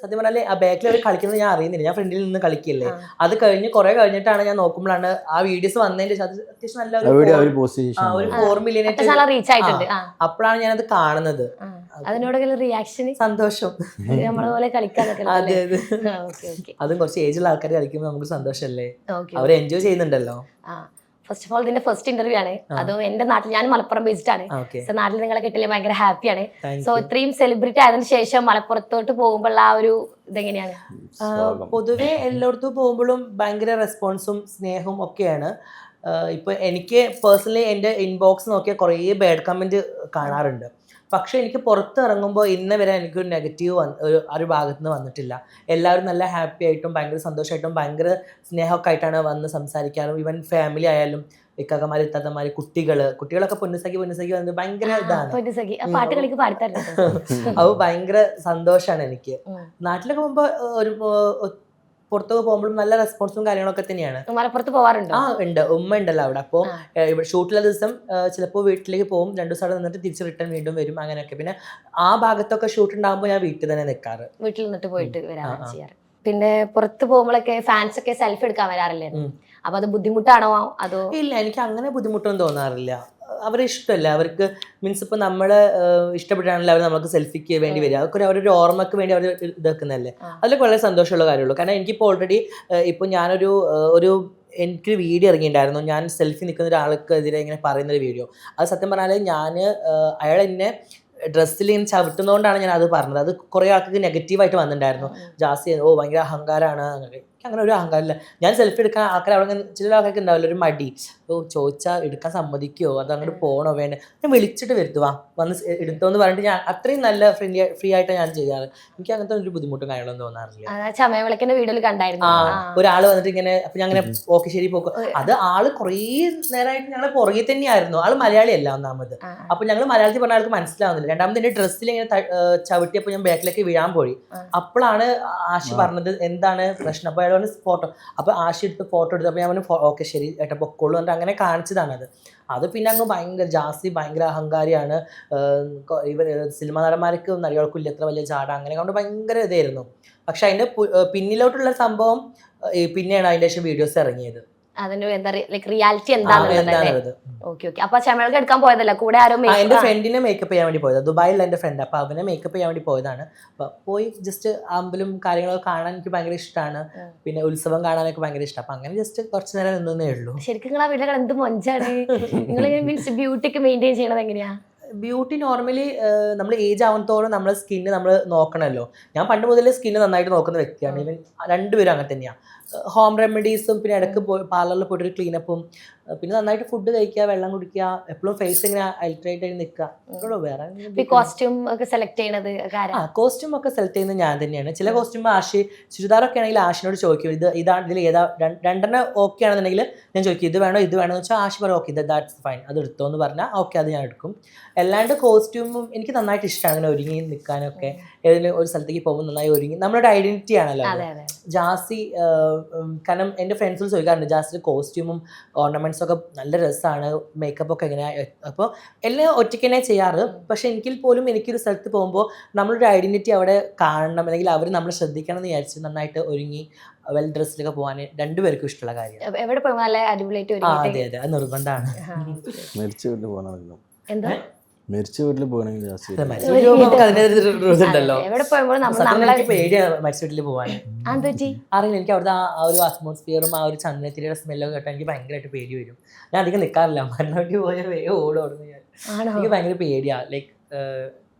സത്യം പറഞ്ഞാൽ ആ ബാക്കിൽ അവർ കളിക്കുന്നത് ഞാൻ അറിയുന്നില്ല, ഞാൻ ഫ്രണ്ടിൽ നിന്ന് കളിക്കില്ലേ. അത് കഴിഞ്ഞ് കുറെ കഴിഞ്ഞിട്ടാണ് ഞാൻ നോക്കുമ്പോഴാണ് ആ വീഡിയോസ് വന്നതിന്റെ അത്യാവശ്യം നല്ല ഒരു 4 മില്യൺ അപ്പോഴാണ് ഞാനത് കാണുന്നത്. അതിനോട് റിയാക്ഷൻ സന്തോഷം. നമ്മളെ കളിക്കാനൊക്കെ അതെ അതെ, അതും കുറച്ച് ഏജുള്ള ആൾക്കാർ കളിക്കുമ്പോൾ നമുക്ക് സന്തോഷമല്ലേ, അവർ എൻജോയ് ചെയ്യുന്നുണ്ടല്ലോ. ഫസ്റ്റ് ഓഫ് ഓൾ ഇതിന്റെ ഫസ്റ്റ് ഇന്റർവ്യൂ ആണ്. അതും എന്റെ നാട്ടിൽ, ഞാൻ മലപ്പുറം ബേസ്ഡ് ആണ്. സോ നാട്ടിൽ നിങ്ങളെ കിട്ടില്ല ഭയങ്കര ഹാപ്പിയാണ്. സോ ഇത്രയും സെലിബ്രിറ്റി ആയതിനു ശേഷം മലപ്പുറത്തോട്ട് പോകുമ്പോൾ ആ ഒരു ഇതെങ്ങനെയാണ്? പൊതുവെ എല്ലായിടത്തും പോകുമ്പോഴും ഭയങ്കര റെസ്പോൺസും സ്നേഹവും ഒക്കെയാണ്. ഇപ്പൊ എനിക്ക് പേഴ്സണലി എൻ്റെ ഇൻബോക്സ് നോക്കിയാൽ കുറേ ബാഡ് കമന്റ് കാണാറുണ്ട്. പക്ഷെ എനിക്ക് പുറത്ത് ഇറങ്ങുമ്പോൾ ഇന്ന് വരെ എനിക്കൊരു നെഗറ്റീവ് ഒരു ഭാഗത്ത് നിന്ന് വന്നിട്ടില്ല. എല്ലാവരും നല്ല ഹാപ്പി ആയിട്ടും ഭയങ്കര സന്തോഷമായിട്ടും ഭയങ്കര സ്നേഹമൊക്കെ ആയിട്ടാണ് വന്ന് സംസാരിക്കാറും. ഈവൻ ഫാമിലി ആയാലും ഇക്കാക്കമാര് ഇത്താത്തമാര് കുട്ടികളൊക്കെ പൊന്നുസഖി വന്നത് ഭയങ്കര ഇതാണ്. അത് ഭയങ്കര സന്തോഷമാണ് എനിക്ക്. നാട്ടിലൊക്കെ പോകുമ്പോ ഒരു പുറത്തൊക്കെ പോകുമ്പോഴും നല്ല റെസ്പോൺസും കാര്യങ്ങളൊക്കെ തന്നെയാണ്. മലപ്പുറത്ത് പോവാറുണ്ട്? ഉണ്ട്, ഉമ്മ ഉണ്ടല്ലോ അവിടെ. അപ്പോൾ ഷൂട്ടുള്ള ദിവസം ചിലപ്പോൾ വീട്ടിലേക്ക് പോകും, 2 ദിവസം അവിടെ നിന്നിട്ട് തിരിച്ച് റിട്ടേൺ വീണ്ടും വരും, അങ്ങനെയൊക്കെ. പിന്നെ ആ ഭാഗത്തൊക്കെ ഷൂട്ട് ഉണ്ടാകുമ്പോൾ ഞാൻ വീട്ടിൽ തന്നെ നിൽക്കാറ്, വീട്ടിൽ നിന്നിട്ട് പോയിട്ട് വരാറാണ് ചെയ്യാറ്. പിന്നെ പുറത്ത് പോകുമ്പോഴൊക്കെ ഫാൻസ് ഒക്കെ സെൽഫി എടുക്കാൻ വരാറില്ലേ? അപ്പൊ അത് ബുദ്ധിമുട്ടാണോ അതോ? ഇല്ല, എനിക്ക് അങ്ങനെ ബുദ്ധിമുട്ടൊന്നും തോന്നാറില്ല. അവരെ ഇഷ്ടമല്ല, അവർക്ക് മീൻസ് ഇപ്പൊ നമ്മള് ഇഷ്ടപ്പെട്ടാണല്ലോ അവർ നമുക്ക് സെൽഫിക്ക് വേണ്ടി വരിക, അതൊക്കെ അവരൊരു ഓർമ്മക്ക് വേണ്ടി അവർ ഇതാക്കുന്നല്ലേ. അതിലൊക്കെ വളരെ സന്തോഷമുള്ള കാര്യമുള്ളൂ. കാരണം എനിക്കിപ്പോൾ ഓൾറെഡി ഇപ്പൊ ഞാനൊരു എനിക്കൊരു വീഡിയോ ഇറങ്ങിയിട്ടുണ്ടായിരുന്നു, ഞാൻ സെൽഫി നിൽക്കുന്ന ഒരാൾക്കെതിരെ ഇങ്ങനെ പറയുന്നൊരു വീഡിയോ. അത് സത്യം പറഞ്ഞാൽ അയാൾ എന്നെ ഡ്രസ്സിൽ ഇങ്ങനെ ചവിട്ടുന്നതുകൊണ്ടാണ് ഞാൻ അത് പറഞ്ഞത്. അത് കുറേ ആൾക്ക് നെഗറ്റീവായിട്ട് വന്നിട്ടുണ്ടായിരുന്നു. ജാസി ഭയങ്കര അഹങ്കാരമാണ്. അങ്ങനെ ഒരു അഹങ്കാരമില്ല. ഞാൻ സെൽഫി എടുക്കാൻ ആൾക്കാർ അവിടെ ചില ആൾക്കാർക്ക് ഉണ്ടാവില്ല ഒരു മടി, ചോദിച്ചാൽ എടുക്കാൻ സമ്മതിക്കുമോ, അത് അങ്ങോട്ട് പോകണോ വേണ്ടേ, ഞാൻ വിളിച്ചിട്ട് വരുത്തുവാ വന്ന് എടുത്തോന്ന് പറഞ്ഞിട്ട് ഞാൻ അത്രയും നല്ല ഫ്രീ ആയിട്ട് ഞാൻ ചെയ്യാറ്. എനിക്ക് അങ്ങനത്തെ ഒരു ബുദ്ധിമുട്ടും കാര്യങ്ങളൊന്നും തോന്നാറില്ല. ഒരാള് വന്നിട്ട് ഇങ്ങനെ അപ്പൊ ഞാൻ അങ്ങനെ ഓക്കെ ശരി പോക്കും, അത് ആള് കുറേ നേരമായിട്ട് ഞങ്ങളെ പുറകെ തന്നെയായിരുന്നു. ആള് മലയാളിയല്ല ഒന്നാമത്. അപ്പൊ ഞങ്ങൾ മലയാളത്തിൽ പറഞ്ഞ ആൾക്ക് മനസ്സിലാവുന്നില്ല. രണ്ടാമത് എന്റെ ഡ്രസ്സിൽ ഇങ്ങനെ ചവിട്ടിയപ്പോൾ ഞാൻ ബാക്കിലേക്ക് വീഴാൻ പോയി. അപ്പോഴാണ് ആഷി പറഞ്ഞത് എന്താണ് പ്രശ്നം. അപ്പൊ ഫോട്ടോ, അപ്പൊ ആഷി എടുത്ത് ഫോട്ടോ എടുത്തപ്പോൾ ഞാൻ പറഞ്ഞു ഓക്കെ ശരി ഏട്ടാ പൊക്കോളൂ എന്നിട്ട് അങ്ങനെ കാണിച്ചതാണത്. അത് പിന്നെ അങ്ങ് ഭയങ്കര ജാസി ഭയങ്കര അഹങ്കാരിയാണ്, ഇവർ സിനിമാ നടന്മാർക്ക് നടികൾക്കില്ല എത്ര വലിയ ജാട, അങ്ങനെ കൊണ്ട് ഭയങ്കര ഇതായിരുന്നു. പക്ഷെ അതിന്റെ പിന്നിലോട്ടുള്ള സംഭവം പിന്നെയാണ് അതിന്റെ ശേഷം വീഡിയോസ് ഇറങ്ങിയത്. അതിന്റെ എന്താ റിയാലിറ്റി എന്താണെന്നുള്ളത്. അപ്പൊ ചമൾക്ക് എടുക്കാൻ പോയതല്ല, കൂടെ ആരോ എന്റെ ഫ്രണ്ടിനെ മേക്കപ്പ് ചെയ്യാൻ വേണ്ടി പോയത്, ദുബായിലുള്ള എന്റെ ഫ്രണ്ട്. അപ്പൊ അവനെ മേക്കപ്പ് ചെയ്യാൻ വേണ്ടി പോയതാണ്. അപ്പൊ പോയി ജസ്റ്റ് അമ്പലം കാര്യങ്ങളൊക്കെ കാണാൻ എനിക്ക് ഭയങ്കര ഇഷ്ടമാണ്. പിന്നെ ഉത്സവം കാണാനൊക്കെ ഭയങ്കര ഇഷ്ടം. അപ്പൊ അങ്ങനെ ജസ്റ്റ് കുറച്ചു നേരം നിന്നേ ഉള്ളൂ. ശരിക്കും നിങ്ങൾ ആ വീട്ടിൽ എന്ത് മൊഞ്ചാണ് നിങ്ങൾ മീൻസ് ബ്യൂട്ടി ഒക്കെ മെയിൻറ്റെയിൻ ചെയ്യണത് എങ്ങനെയാ? ബ്യൂട്ടി നോർമലി നമ്മൾ ഏജ് ആവുന്നതോറും നമ്മൾ സ്കിന്ന് നമ്മൾ നോക്കണമല്ലോ. ഞാൻ പണ്ട് മുതലേ സ്കിന്ന് നന്നായിട്ട് നോക്കുന്ന വ്യക്തിയാണ്. ഈവൻ രണ്ടുപേരും അങ്ങനെ തന്നെയാണ്. ഹോം റെമഡീസും പിന്നെ ഇടയ്ക്ക് പാർലറിൽ പോയിട്ടൊരു ക്ലീനപ്പും പിന്നെ നന്നായിട്ട് ഫുഡ് കഴിക്കുക, വെള്ളം കുടിക്കുക, എപ്പോഴും ഫേസ് ഇങ്ങനെ അൾട്രേറ്റ് ആയി നിൽക്കുക. വേറെ കോസ്റ്റ്യൂം ഒക്കെ സെലക്ട് ചെയ്യുന്നത്? കോസ്റ്റ്യൂം ഒക്കെ സെലക്ട് ചെയ്യുന്നത് ഞാൻ തന്നെയാണ്. ചില കോസ്റ്റ്യൂം ആഷി, ചുരിദാറൊക്കെ ആണെങ്കിൽ ആഷിനോട് ചോദിക്കും ഇതാണ് ഇതിൽ ഏതാ രണ്ടെണ്ണം ഓക്കെ ആണെന്നുണ്ടെങ്കിൽ ഞാൻ ചോദിക്കും ഇത് വേണോ എന്ന് വെച്ചാൽ ആഷി പറയും ഓക്കെ ദാറ്റ്സ് ഫൈൻ, അത് എടുത്തോ എന്ന് പറഞ്ഞാൽ ഓക്കെ അത് ഞാൻ എടുക്കും. അല്ലാണ്ട് കോസ്റ്റ്യൂമും എനിക്ക് നന്നായിട്ട് ഇഷ്ടമാണ് അങ്ങനെ ഒരുങ്ങി നിൽക്കാനൊക്കെ. ഏതെങ്കിലും ഒരു സ്ഥലത്തേക്ക് പോകുമ്പോൾ നന്നായി ഒരുങ്ങി, നമ്മുടെ ഐഡന്റിറ്റി ആണല്ലോ ജാസി. കാരണം എൻ്റെ ഫ്രണ്ട്സിൽ ചോദിക്കാറുണ്ട് ജാസിയുടെ കോസ്റ്റ്യൂമും ഓർണമെന്റ്സ് ഒക്കെ നല്ല രസമാണ്, മേക്കപ്പ് ഒക്കെ എങ്ങനെയാണ്. അപ്പോൾ എല്ലാം ഒറ്റയ്ക്ക് തന്നെ ചെയ്യാറ്. പക്ഷെ എങ്കിൽ പോലും എനിക്കൊരു സ്ഥലത്ത് പോകുമ്പോൾ നമ്മളൊരു ഐഡന്റിറ്റി അവിടെ കാണണം, അല്ലെങ്കിൽ അവർ നമ്മൾ ശ്രദ്ധിക്കണം എന്ന് വിചാരിച്ച് നന്നായിട്ട് ഒരുങ്ങി വെൽ ഡ്രസ്സിലൊക്കെ പോകാൻ രണ്ടുപേർക്കും ഇഷ്ടമുള്ള കാര്യം. എവിടെ പോയി നല്ല അടിപൊളിയായിട്ട്? അതെ അതെ, അത് നിർബന്ധമാണ്. മരിച്ച വീട്ടിൽ പോകണമെങ്കിൽ പേടിയാണ് മരിച്ച വീട്ടിൽ പോകാൻ. അറിയില്ല, എനിക്ക് അവിടുത്തെ ആ ഒരു അറ്റ്മോസ്ഫിയറും ആ ഒരു ചന്ദനത്തിരിയുടെ സ്മെല്ലൊക്കെ കേട്ടാൽ എനിക്ക് ഭയങ്കരമായിട്ട് പേടി വരും. ഞാൻ അധികം നിൽക്കാറില്ല, മരണ വീട്ടിൽ പോയാൽ വേഗം ഓടുന്നു ഞാൻ. എനിക്ക് ഭയങ്കര പേടിയാണ്. ലൈക്ക്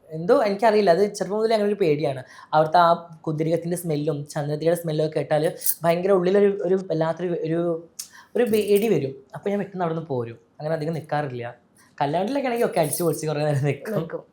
എന്തോ എനിക്കറിയില്ല, അത് ചെറുപ്പം മുതലേ അങ്ങനെ ഒരു പേടിയാണ്. അവിടുത്തെ ആ കുതിരകത്തിൻ്റെ സ്മെല്ലും ചന്ദനത്തിരിയുടെ സ്മെല്ലും ഒക്കെ കേട്ടാൽ ഭയങ്കര ഉള്ളിലൊരു വല്ലാത്തൊരു ഒരു പേടി വരും. അപ്പോൾ ഞാൻ പെട്ടെന്ന് അവിടെ നിന്ന് പോരും. അങ്ങനെ അധികം നിൽക്കാറില്ല. കല്യാണത്തിലൊക്കെ ആണെങ്കിൽ ഒക്കെ അടിച്ചു പൊളിച്ച് കുറേ നേരം നിൽക്കും.